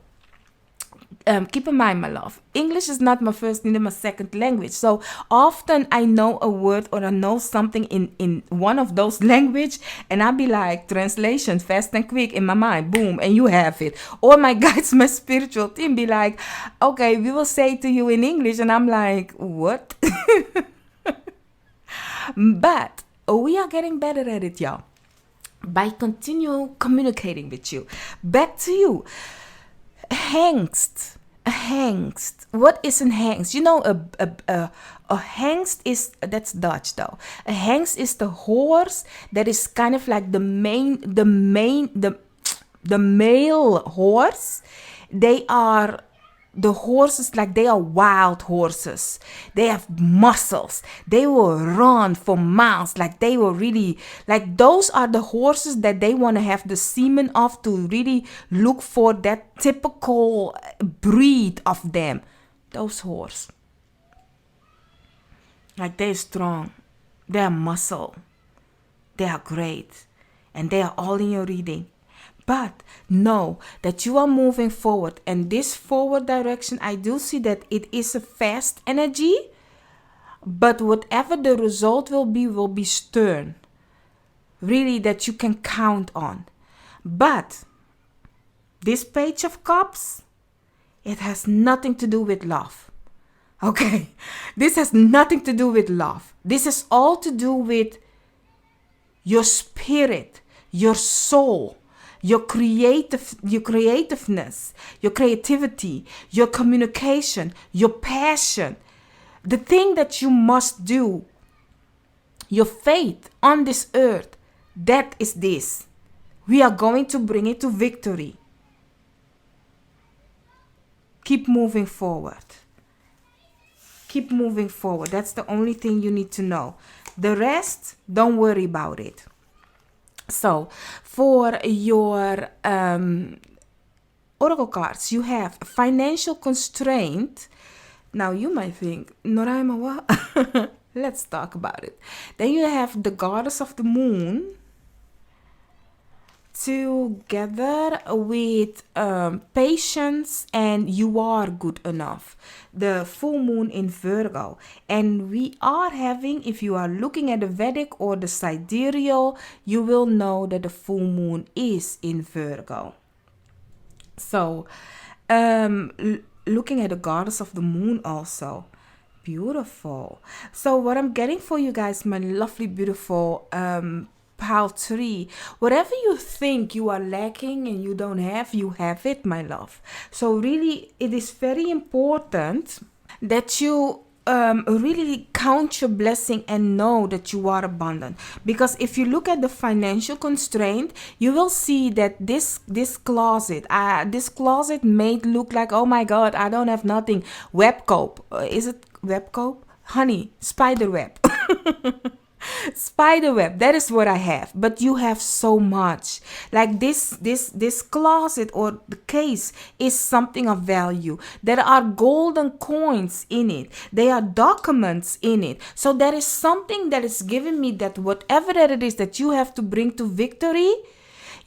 Keep in mind, my love, English is not my first neither my second language. So often I know a word or I know something in one of those language, and I'll be like, translation, fast and quick in my mind, boom, and you have it. Or my guides, my spiritual team be like, okay, we will say to you in English, and I'm like, what? But we are getting better at it, y'all. By continue communicating with you. Back to you. Hengst. A hengst. What is a hengst? You know, a hengst is, that's Dutch though. A hengst is the horse that is kind of like the male horse. They are the horses, like they are wild horses. They have muscles. They will run for miles. Like they will really, like those are the horses that they want to have the semen of, to really look for that typical breed of them. Those horses. Like they're strong. They are muscle. They are great. And they are all in your reading. But know that you are moving forward. And this forward direction, I do see that it is a fast energy. But whatever the result will be stern. Really, that you can count on. But this Page of Cups, it has nothing to do with love. Okay? This has nothing to do with love. This is all to do with your spirit, your soul, your creativeness, your creativity, your communication, your passion, the thing that you must do, your faith on this earth. That is this. We are going to bring it to victory. Keep moving forward. Keep moving forward. That's the only thing you need to know. The rest, don't worry about it. So, for your oracle cards, you have financial constraint. Now, you might think, Noraima, what? Let's talk about it. Then you have the goddess of the moon, together with patience and you are good enough. The full moon in Virgo. And we are having, if you are looking at the Vedic or the sidereal, you will know that the full moon is in Virgo. So, looking at the goddess of the moon also. Beautiful. So what I'm getting for you guys, my lovely, beautiful pile 3, whatever you think you are lacking and you don't have, you have it, my love. So really, it is very important that you really count your blessing and know that you are abundant. Because if you look at the financial constraint, you will see that this closet made look like, oh my God, I don't have nothing. Webcope. Is it webcope? Honey, spider web. Spider web, that is what I have. But you have so much. Like this closet or the case is something of value. There are golden coins in it. There are documents in it. So there is something that is giving me that whatever that it is that you have to bring to victory,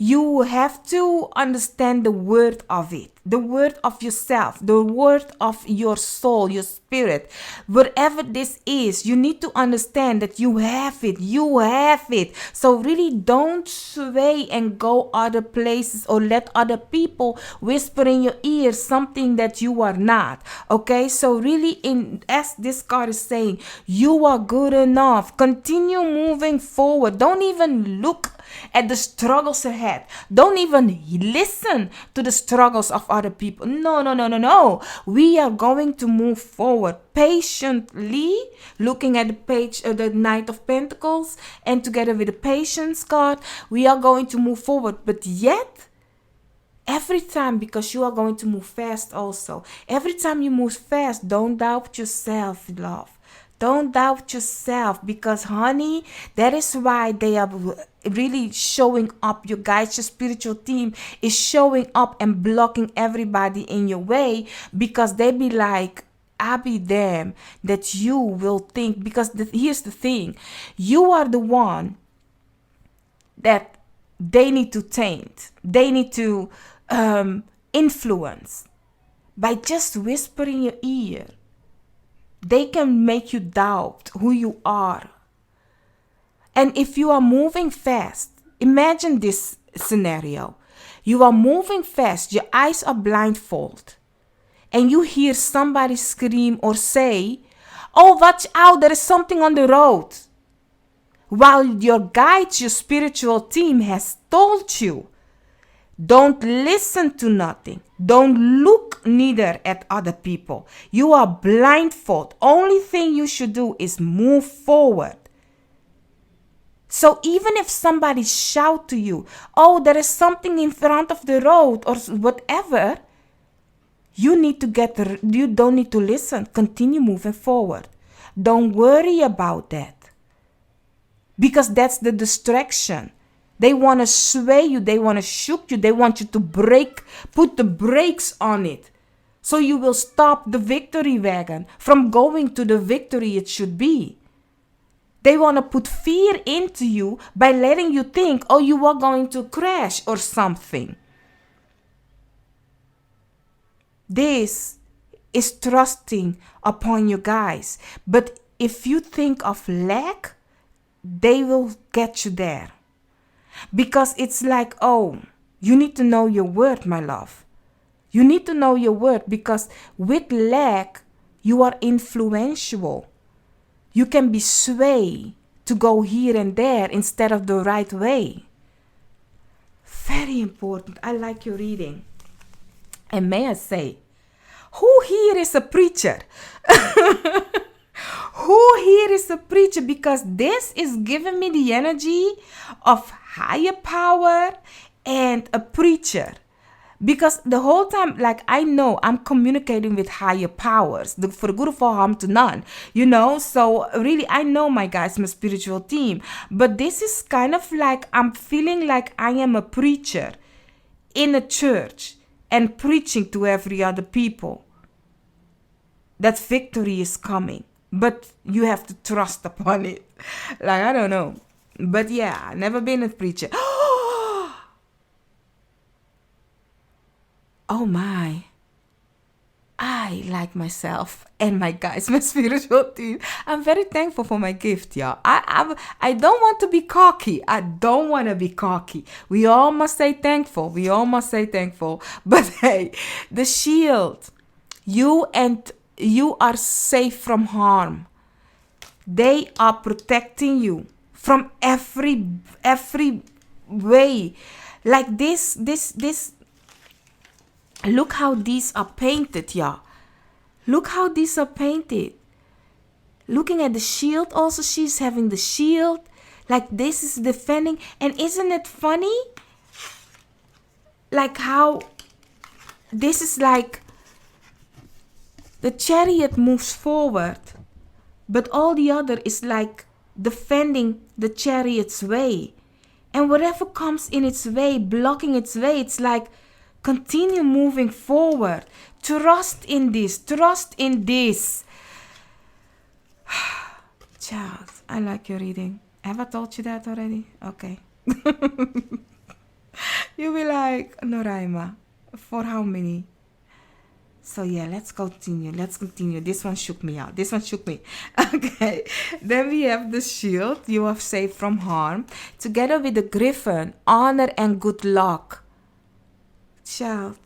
you have to understand the worth of it, the worth of yourself, the worth of your soul, your spirit. Whatever this is, you need to understand that you have it. You have it. So really don't sway and go other places or let other people whisper in your ear something that you are not. Okay? So really, as this card is saying, you are good enough. Continue moving forward. Don't even look at the struggles ahead. Don't even listen to the struggles of other people. No. We are going to move forward patiently, looking at the page, the Knight of Pentacles, and together with the Patience card, we are going to move forward. But yet, every time, because you are going to move fast also, every time you move fast, don't doubt yourself, love. Don't doubt yourself, because honey, that is why they are really showing up. Your guys, your spiritual team is showing up and blocking everybody in your way, because they be like, I be damned that you will think, because here's the thing, you are the one that they need to taint. They need to influence by just whispering your ear. They can make you doubt who you are. And if you are moving fast, imagine this scenario. You are moving fast, your eyes are blindfolded, and you hear somebody scream or say, oh, watch out, there is something on the road. While your guide, your spiritual team has told you Don't listen to nothing. Don't look neither at other people. You are blindfold. Only thing you should do is move forward. So even if somebody shout to you, oh, there is something in front of the road or whatever, you don't need to listen. Continue moving forward. Don't worry about that. Because that's the distraction. They want to sway you. They want to shook you. They want you to put the brakes on it. So you will stop the victory wagon from going to the victory it should be. They want to put fear into you by letting you think, oh, you are going to crash or something. This is trusting upon you guys. But if you think of lack, they will get you there. Because it's like, oh, you need to know your word, my love. You need to know your word because with lack, you are influential. You can be swayed to go here and there instead of the right way. Very important. I like your reading. And may I say, who here is a preacher? Who here is a preacher? Because this is giving me the energy of higher power and a preacher. Because the whole time, like, I know I'm communicating with higher powers, for the good or for harm to none, so really I know my guys, my spiritual team, but this is kind of like I'm feeling like I am a preacher in a church and preaching to every other people that victory is coming, but you have to trust upon it. Like, I don't know, but yeah, never been a preacher. Oh my, I like myself and my guys, my spiritual team. I'm very thankful for my gift, y'all. I don't want to be cocky. I don't want to be cocky. We all must say thankful. But hey, the shield, you are safe from harm. They are protecting you from every way. Like this. Look how these are painted, y'all. Look how these are painted. Looking at the shield also, she's having the shield. Like this is defending. And isn't it funny? Like how this is like the chariot moves forward, but all the other is like defending the chariot's way. And whatever comes in its way, blocking its way, it's like, continue moving forward. Trust in this. Child, I like your reading. Have I told you that already? Okay. You'll be like, Noraima, for how many? So yeah, let's continue. This one shook me out. Okay. Then we have the shield. You are safe from harm. Together with the griffin, honor and good luck. Child,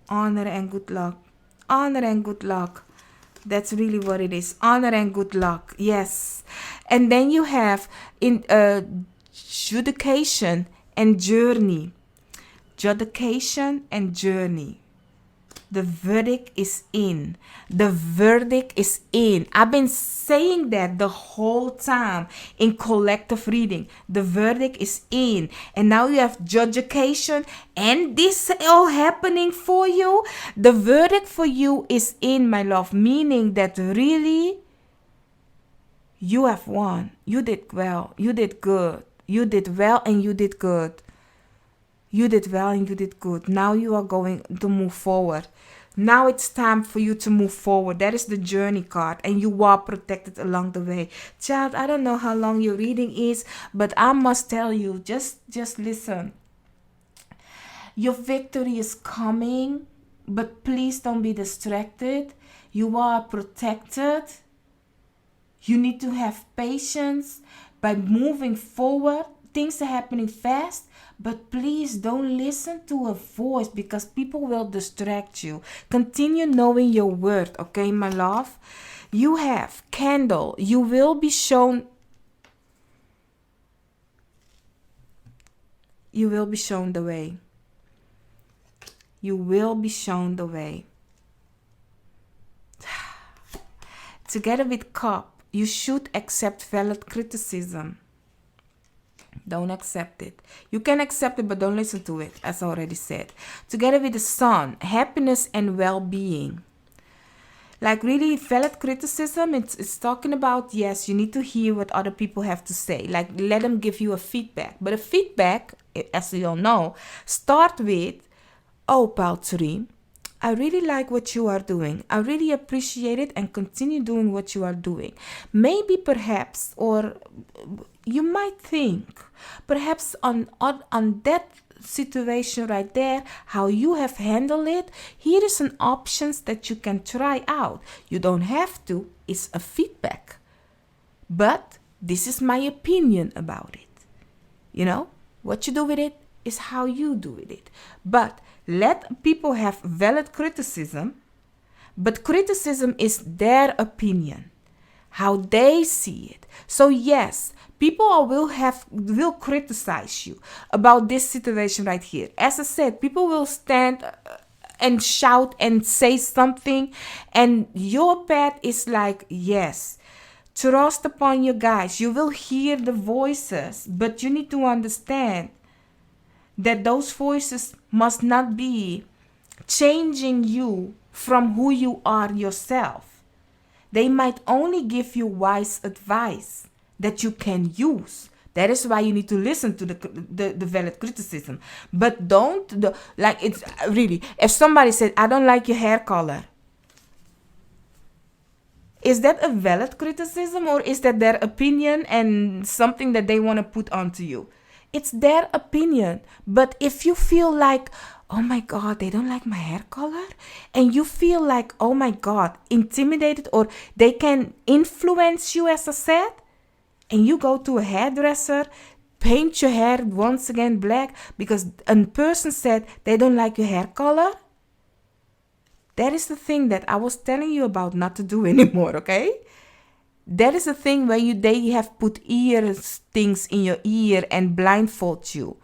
honor and good luck. That's really what it is. Honor and good luck. Yes. And then you have in judication and journey. The verdict is in. I've been saying that the whole time in collective reading. The verdict is in. And now you have judication and this all happening for you. The verdict for you is in, my love. Meaning that really you have won. You did well. You did good. You did well and you did good. Now you are going to move forward. Now it's time for you to move forward. That is the journey card. And you are protected along the way. Child, I don't know how long your reading is, but I must tell you, just listen. Your victory is coming, but please don't be distracted. You are protected. You need to have patience by moving forward. Things are happening fast, but please don't listen to a voice because people will distract you. Continue knowing your word, okay, my love? You have candle. You will be shown. You will be shown the way. you will be shown the way. Together with Cup, you should accept valid criticism. Don't accept it. You can accept it, but don't listen to it, as I already said. Together with the Sun, happiness and well-being. Like really valid criticism, it's talking about, yes, you need to hear what other people have to say. Like let them give you a feedback. But a feedback, as you all know, start with, oh, Palturi, I really like what you are doing. I really appreciate it and continue doing what you are doing. Maybe perhaps, or you might think, perhaps on that situation right there, how you have handled it, here is an options that you can try out. You don't have to, it's a feedback. But this is my opinion about it. You know, what you do with it is how you do with it. But let people have valid criticism, but criticism is their opinion, how they see it. So yes, people will criticize you about this situation right here. As I said, people will stand and shout and say something, and your path is like, yes, trust upon you guys. You will hear the voices, but you need to understand that those voices must not be changing you from who you are yourself. They might only give you wise advice that you can use. That is why you need to listen to the valid criticism. But like it's really, if somebody said, I don't like your hair color, is that a valid criticism, or is that their opinion and something that they want to put onto you? It's their opinion. But if you feel like, oh my God, they don't like my hair color, and you feel like, oh my God, intimidated, or they can influence you, as I said, and you go to a hairdresser, paint your hair once again black because a person said they don't like your hair color, that is the thing that I was telling you about not to do anymore, okay? That is the thing where they have put things in your ear and blindfold you.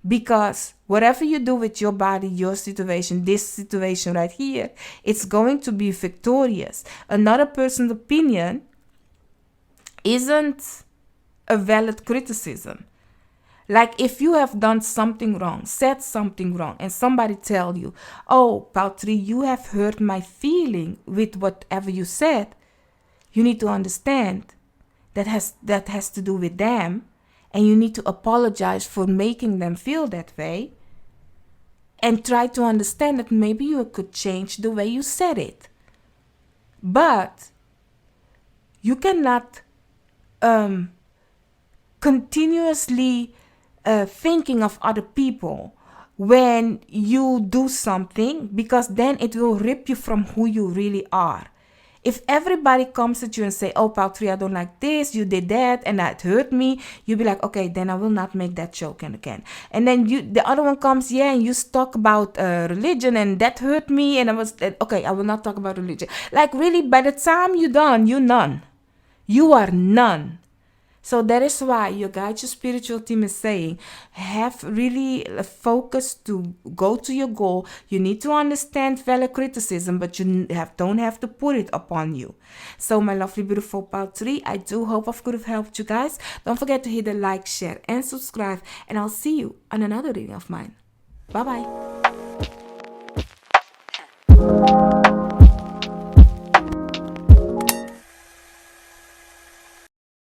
Because whatever you do with your body, your situation, this situation right here, it's going to be victorious. Another person's opinion isn't a valid criticism. Like if you have done something wrong, said something wrong, and somebody tell you, oh, Paltri, you have hurt my feeling with whatever you said. You need to understand that has to do with them, and you need to apologize for making them feel that way, and try to understand that maybe you could change the way you said it. But you cannot continuously thinking of other people when you do something, because then it will rip you from who you really are. If everybody comes at you and say, oh, Paltri, I don't like this, you did that, and that hurt me, you'll be like, okay, then I will not make that joke again. And then the other one comes, yeah, and you talk about religion, and that hurt me, and I was, okay, I will not talk about religion. Like really, by the time you're done, you're none. You are none. So that is why your guide, your spiritual team is saying, have really a focus to go to your goal. You need to understand valid criticism, but you don't have to put it upon you. So my lovely, beautiful Paltri, I do hope I could have helped you guys. Don't forget to hit the like, share, and subscribe. And I'll see you on another reading of mine. Bye-bye.